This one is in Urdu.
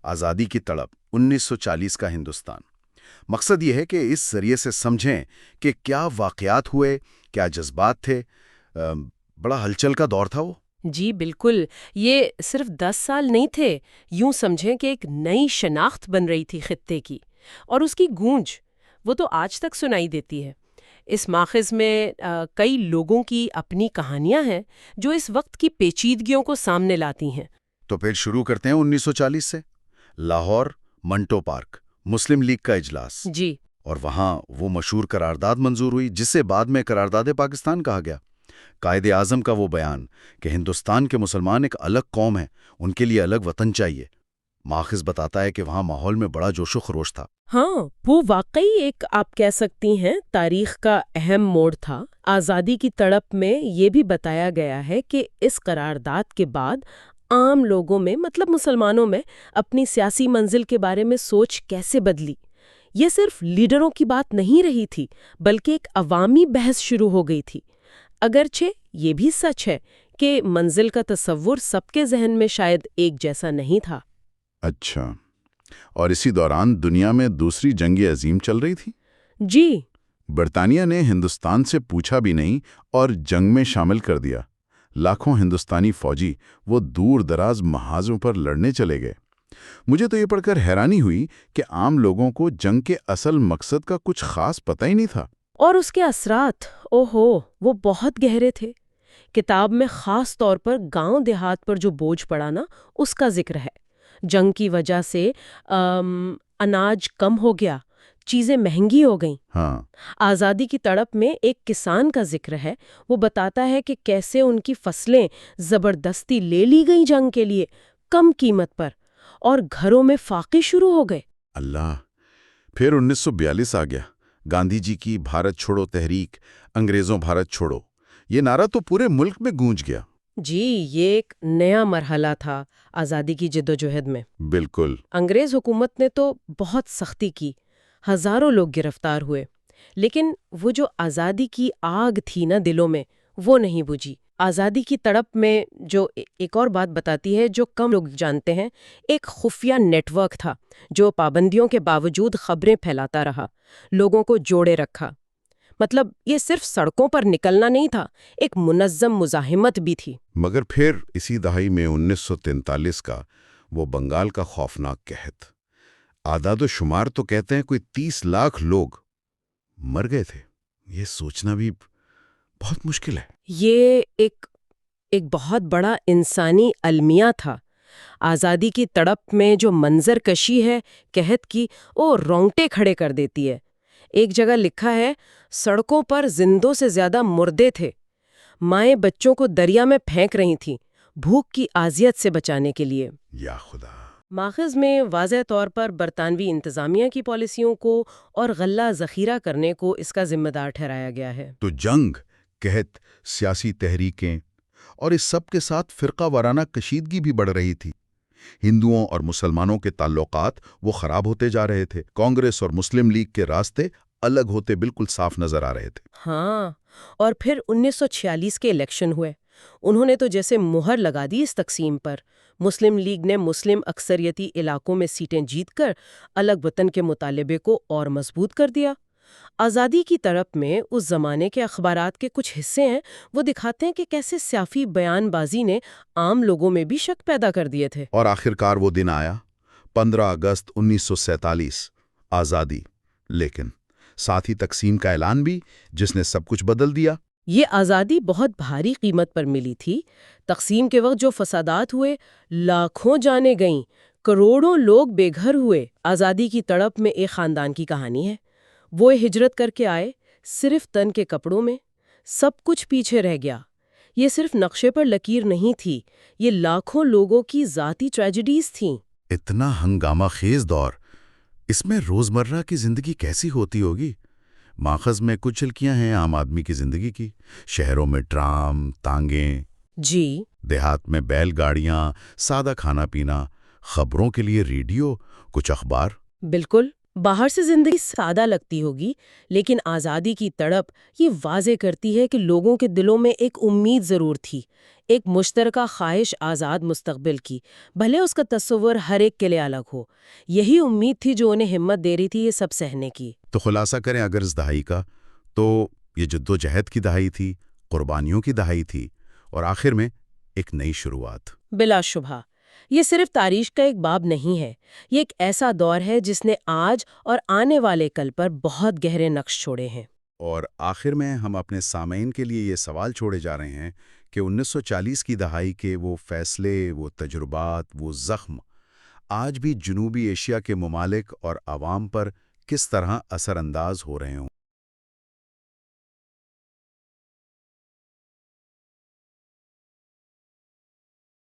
آزادی کی تڑپ 1940 کا ہندوستان۔ مقصد یہ ہے کہ اس ذریعے سے سمجھیں کہ کیا واقعات ہوئے، کیا جذبات تھے۔ بڑا ہلچل کا دور تھا وہ۔ جی بالکل، یہ صرف 10 سال نہیں تھے، یوں سمجھیں کہ ایک نئی شناخت بن رہی تھی خطے کی، اور اس کی گونج وہ تو آج تک سنائی دیتی ہے۔ اس ماخذ میں کئی لوگوں کی اپنی کہانیاں ہیں جو اس وقت کی پیچیدگیوں کو سامنے لاتی ہیں۔ تو پھر شروع کرتے ہیں 1940 سے۔ لاہور، منٹو پارک، مسلم لیگ کا اجلاس۔ جی، اور وہاں وہ مشہور قرارداد منظور ہوئی جسے بعد میں قرارداد پاکستان کہا گیا۔ قائد اعظم کا وہ بیان کہ ہندوستان کے مسلمان ایک الگ قوم ہیں، ان کے لیے الگ وطن چاہیے، ماخذ بتاتا ہے کہ وہاں ماحول میں بڑا جوش و خروش تھا۔ ہاں، وہ واقعی ایک آپ کہہ سکتی ہیں تاریخ کا اہم موڑ تھا۔ آزادی کی تڑپ میں یہ بھی بتایا گیا ہے کہ اس قرارداد کے بعد عام لوگوں میں، مطلب مسلمانوں میں، اپنی سیاسی منزل کے بارے میں سوچ کیسے بدلی۔ یہ صرف لیڈروں کی بات نہیں رہی تھی، بلکہ ایک عوامی بحث شروع ہو گئی تھی۔ اگرچہ یہ بھی سچ ہے کہ منزل کا تصور سب کے ذہن میں شاید ایک جیسا نہیں تھا۔ اچھا، اور اسی دوران دنیا میں دوسری جنگ عظیم چل رہی تھی؟ جی، برطانیہ نے ہندوستان سے پوچھا بھی نہیں اور جنگ میں شامل کر دیا۔ لاکھوں ہندوستانی فوجی وہ دور دراز محاذوں پر لڑنے چلے گئے۔ مجھے تو یہ پڑھ کر حیرانی ہوئی کہ عام لوگوں کو جنگ کے اصل مقصد کا کچھ خاص پتہ ہی نہیں تھا۔ اور اس کے اثرات، اوہو، وہ بہت گہرے تھے۔ کتاب میں خاص طور پر گاؤں دیہات پر جو بوجھ پڑا نا، اس کا ذکر ہے۔ جنگ کی وجہ سے اناج کم ہو گیا، چیزیں مہنگی ہو گئیں۔ ہاں، آزادی کی تڑپ میں ایک کسان کا ذکر ہے۔ وہ بتاتا ہے کہ کیسے ان کی فصلیں زبردستی لے لی گئیں جنگ کے لیے، کم قیمت پر، اور گھروں میں فاقے شروع ہو گئے۔ اللہ! پھر 1942 آ گیا، گاندھی جی کی بھارت چھوڑو تحریک، انگریزوں بھارت چھوڑو، یہ نعرہ تو پورے ملک میں گونج گیا۔ جی، یہ ایک نیا مرحلہ تھا آزادی کی جدوجہد میں۔ بالکل۔ انگریز حکومت نے تو بہت سختی کی، ہزاروں لوگ گرفتار ہوئے، لیکن وہ جو آزادی کی آگ تھی نا دلوں میں، وہ نہیں بجھی۔ آزادی کی تڑپ میں جو ایک اور بات بتاتی ہے جو کم لوگ جانتے ہیں، ایک خفیہ نیٹ ورک تھا جو پابندیوں کے باوجود خبریں پھیلاتا رہا، لوگوں کو جوڑے رکھا۔ مطلب یہ صرف سڑکوں پر نکلنا نہیں تھا، ایک منظم مزاحمت بھی تھی۔ مگر پھر اسی دہائی میں 1943 کا وہ بنگال کا خوفناک قحط، اعداد و شمار تو کہتے ہیں کوئی 30 لاکھ لوگ مر گئے تھے۔ یہ سوچنا بھی بہت مشکل ہے۔ یہ ایک بہت بڑا انسانی المیہ تھا۔ آزادی کی تڑپ میں جو منظر کشی ہے قحط کی، وہ رونگٹے کھڑے کر دیتی ہے۔ ایک جگہ لکھا ہے، سڑکوں پر زندوں سے زیادہ مردے تھے، مائیں بچوں کو دریا میں پھینک رہی تھیں بھوک کی اذیت سے بچانے کے لیے۔ یا خدا! ماخذ میں واضح طور پر برطانوی انتظامیہ کی پالیسیوں کو اور غلہ ذخیرہ کرنے کو اس کا ذمہ دار ٹھہرایا گیا ہے۔ تو جنگ، قحط، سیاسی تحریکیں اور اس سب کے ساتھ فرقہ وارانہ کشیدگی بھی بڑھ رہی تھی۔ ہندوؤں اور مسلمانوں کے تعلقات وہ خراب ہوتے جا رہے تھے۔ کانگریس اور مسلم لیگ کے راستے الگ ہوتے بالکل صاف نظر آ رہے تھے۔ ہاں، اور پھر 1946 کے الیکشن ہوئے۔ انہوں نے تو جیسے مہر لگا دی اس تقسیم پر۔ مسلم لیگ نے مسلم اکثریتی علاقوں میں سیٹیں جیت کر الگ وطن کے مطالبے کو اور مضبوط کر دیا۔ آزادی کی طرف میں اس زمانے کے اخبارات کے کچھ حصے ہیں، وہ دکھاتے ہیں کہ کیسے سیاسی بیان بازی نے عام لوگوں میں بھی شک پیدا کر دیے تھے۔ اور آخرکار وہ دن آیا، 15 اگست 1947، آزادی، لیکن ساتھ ہی تقسیم کا اعلان بھی، جس نے سب کچھ بدل دیا۔ یہ آزادی بہت بھاری قیمت پر ملی تھی۔ تقسیم کے وقت جو فسادات ہوئے، لاکھوں جانیں گئیں، کروڑوں لوگ بے گھر ہوئے۔ آزادی کی تڑپ میں ایک خاندان کی کہانی ہے۔ وہ ہجرت کر کے آئے، صرف تن کے کپڑوں میں، سب کچھ پیچھے رہ گیا۔ یہ صرف نقشے پر لکیر نہیں تھی، یہ لاکھوں لوگوں کی ذاتی ٹریجڈیز تھیں۔ اتنا ہنگامہ خیز دور، اس میں روزمرہ کی زندگی کیسی ہوتی ہوگی؟ ماخذ میں کچھ جھلکیاں ہیں عام آدمی کی زندگی کی۔ شہروں میں ٹرام، تانگیں، جی، دیہات میں بیل گاڑیاں، سادہ کھانا پینا، خبروں کے لیے ریڈیو، کچھ اخبار۔ بالکل۔ باہر سے زندگی سادہ لگتی ہوگی، لیکن آزادی کی تڑپ یہ واضح کرتی ہے کہ لوگوں کے دلوں میں ایک امید ضرور تھی، ایک مشترکہ خواہش آزاد مستقبل کی، بھلے اس کا تصور ہر ایک کے لیے الگ ہو۔ یہی امید تھی جو انہیں ہمت دے رہی تھی یہ سب سہنے کی۔ تو خلاصہ کریں اگر اس دہائی کا، تو یہ جدوجہد کی دہائی تھی، قربانیوں کی دہائی تھی، اور آخر میں ایک نئی شروعات۔ بلا شبہ یہ صرف تاریخ کا ایک باب نہیں ہے، یہ ایک ایسا دور ہے جس نے آج اور آنے والے کل پر بہت گہرے نقش چھوڑے ہیں۔ اور آخر میں ہم اپنے سامعین کے لیے یہ سوال چھوڑے جا رہے ہیں کہ 1940 کی دہائی کے وہ فیصلے، وہ تجربات، وہ زخم آج بھی جنوبی ایشیا کے ممالک اور عوام پر کس طرح اثر انداز ہو رہے ہوں۔